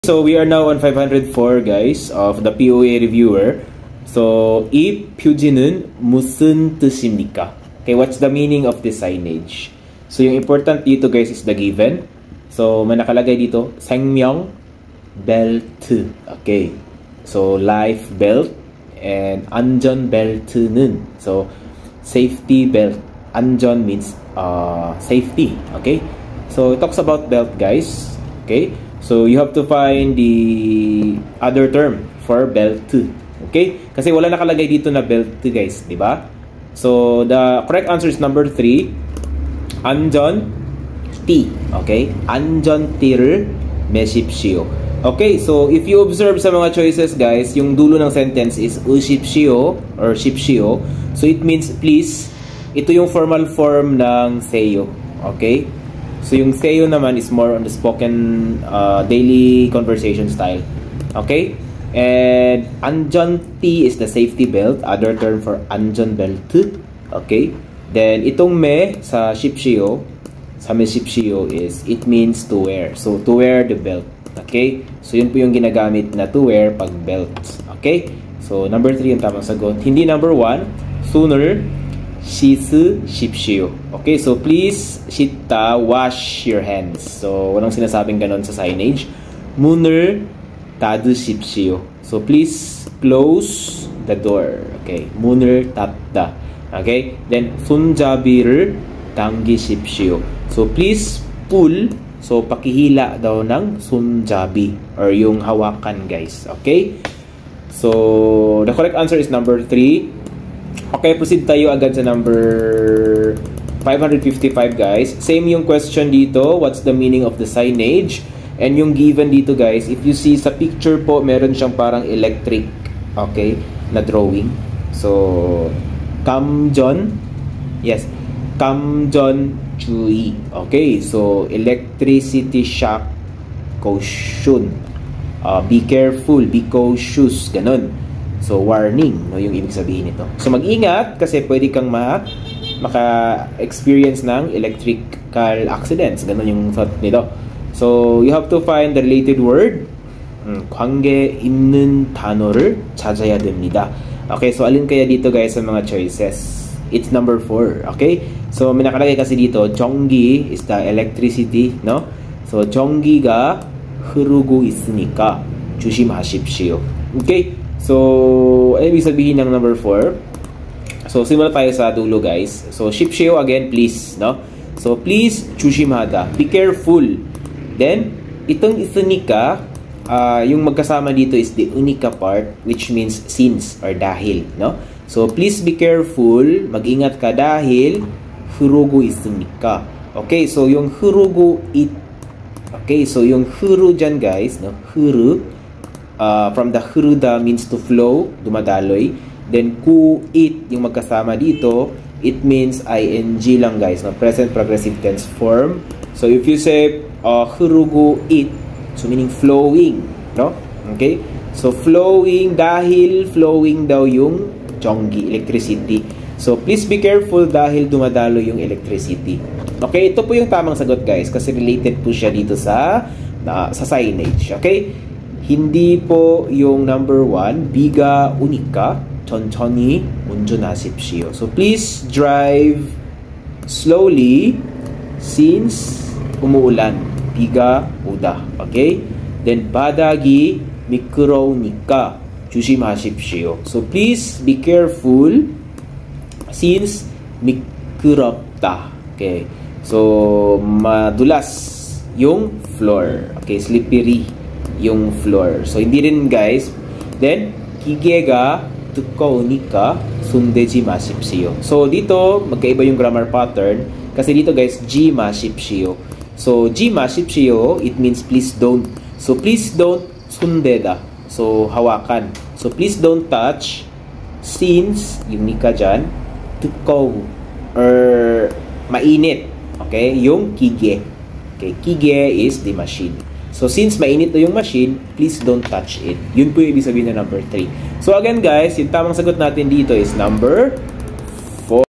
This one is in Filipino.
So we are now on 504 guys of the POA reviewer. So 이 표지는 무슨 뜻입니까? Okay, what's the meaning of this signage? So yung important dito guys is the given. So may nakalagay dito 생명 belt. Okay. So life belt and 안전 벨트는 so safety belt. 안전 means safety. Okay. So it talks about belt guys. Okay. So you have to find the other term for belt. Okay? Kasi wala nakalagay dito na belt guys, di ba? So the correct answer is number 3. 안전 띠. Okay? 안전 띠를 매십시오. Okay, so if you observe sa mga choices guys, yung dulo ng sentence is ushipshio or shipshio. So it means please. Ito yung formal form ng seyo. Okay? So yung seyo naman is more on the spoken daily conversation style. Okay? And 안전띠 is the safety belt, other term for 안전벨트. Okay? Then itong me sa shipshio, sa mesipshio is it means to wear. So to wear the belt. Okay? So yun po yung ginagamit na to wear pag belt. Okay? So number 3 yung tamang sagot. Hindi number 1. 손을 씻으십시오. Okay, so please 씻다, wash your hands. So walang sinasabing ganon sa signage. 문을 닫으십시오. So please close the door. Okay, 문을 닫다. Okay, then 손잡이를 당기십시오. So please pull. So pakihila daw ng 손잡이 or yung hawakan guys. Okay, so the correct answer is number 3. Okay, proceed tayo agad sa number 555 guys. Same yung question dito. What's the meaning of the signage? And yung given dito guys, if you see sa picture po, meron siyang parang electric, okay, na drawing. So, 감전, yes, 감전 주의. Okay, so electricity shock caution. Be careful, be cautious, ganun. So, warning, no, yung ibig sabihin nito. So, mag-ingat kasi pwede kang maka-experience ng electrical accidents. Ganun yung thought nito. So, you have to find the related word. 관계 있는 단어를 찾아야 됩니다. Okay, so alin kaya dito guys sa mga choices? It's number 4. Okay? So, may nakalagay kasi dito, 전기 is the electricity, no? So, 전기가 흐르고 있으니까 조심하십시오. Okay? So, ano ibig sabihin ng number 4? So, simula tayo sa dulo, guys. So, shipshio again, please, no? So, please, 조심하다. Be careful. Then, itong isunika, yung magkasama dito is the unika part, which means since or dahil, no? So, please be careful. Mag-ingat ka dahil 흐르고 있으니까. Okay, so yung 흐르고 it. Okay, so yung 흐르 dyan, guys, no? 흐르. From the 흐르다 means to flow, dumadaloy. Then ku it yung magkasama dito, it means ing lang guys, no? Present progressive tense form. So if you say 흐르고 it, so meaning flowing, no? Okay? So flowing dahil flowing daw yung 전기, electricity. So please be careful dahil dumadaloy yung electricity. Okay, ito po yung tamang sagot guys kasi related po siya dito sa signage. Okay? Hindi po yung number 1, biga unika, 천천히 운전하십시오. So please drive slowly since umuulan. 비가 오다. Okay? Then 바닥이 미끄러우니까 조심하십시오. So please be careful since 미끄럽다. Okay? So madulas yung floor. Okay, slippery yung floor. So, hindi rin guys. Then, 기계가 두꺼우니까 손대지 마십시오. So, dito, magkaiba yung grammar pattern. Kasi dito guys, G 마십시오. So, G 마십시오, it means please don't. So, please don't 손대다. So, hawakan. So, please don't touch since, yung nika dyan, 두꺼우 or mainit. Okay? Yung 기계. Okay? 기계 is the machine. So, since mainit na yung machine, please don't touch it. Yun po yung ibig sabihin na number 3. So, again guys, yung tamang sagot natin dito is number